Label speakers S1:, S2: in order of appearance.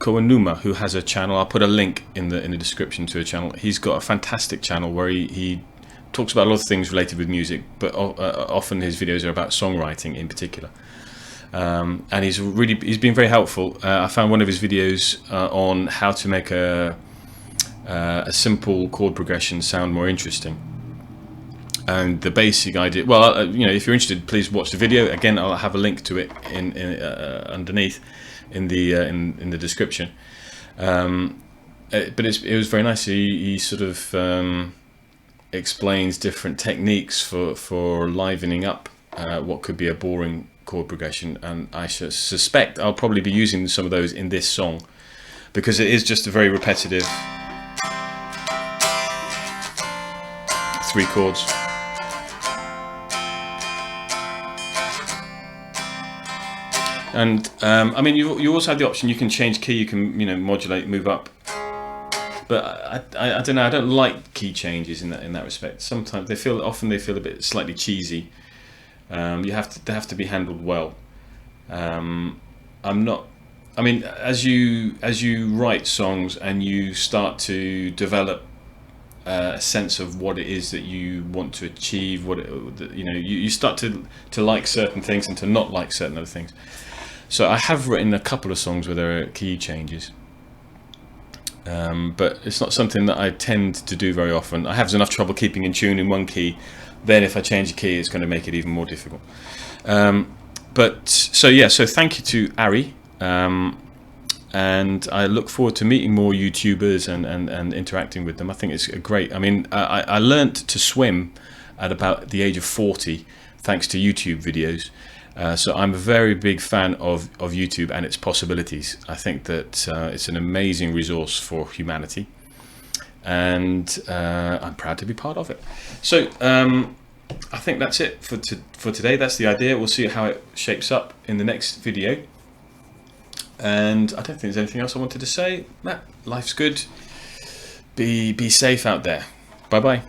S1: Koinuma, who has a channel. I'll put a link in the description to a channel. He's got a fantastic channel where he talks about a lot of things related with music, but often his videos are about songwriting in particular. And he's been very helpful. I found one of his videos on how to make a simple chord progression sound more interesting. And the basic idea, well, you know, if you're interested, please watch the video. Again, I'll have a link to it in underneath in the description. But it was very nice. He sort of explains different techniques for livening up what could be a boring chord progression, and I suspect I'll probably be using some of those in this song, because it is just a very repetitive 3 chords. And I mean, you also have the option, you can change key, you can, you know, modulate, move up. But I don't know, I don't like key changes in that respect. Sometimes they feel a bit slightly cheesy. They have to be handled well. I mean, as you write songs and you start to develop a sense of what it is that you want to achieve, you start to like certain things and to not like certain other things. So I have written a couple of songs where there are key changes, but it's not something that I tend to do very often. I have enough trouble keeping in tune in one key. Then if I change a key, it's going to make it even more difficult. So thank you to Ari, and I look forward to meeting more YouTubers and interacting with them. I think it's great. I mean, I learnt to swim at about the age of 40 thanks to YouTube videos. So I'm a very big fan of YouTube and its possibilities. I think that it's an amazing resource for humanity, and I'm proud to be part of it. So I think that's it for today. That's the idea. We'll see how it shapes up in the next video. And I don't think there's anything else I wanted to say. Life's good. Be safe out there. Bye bye.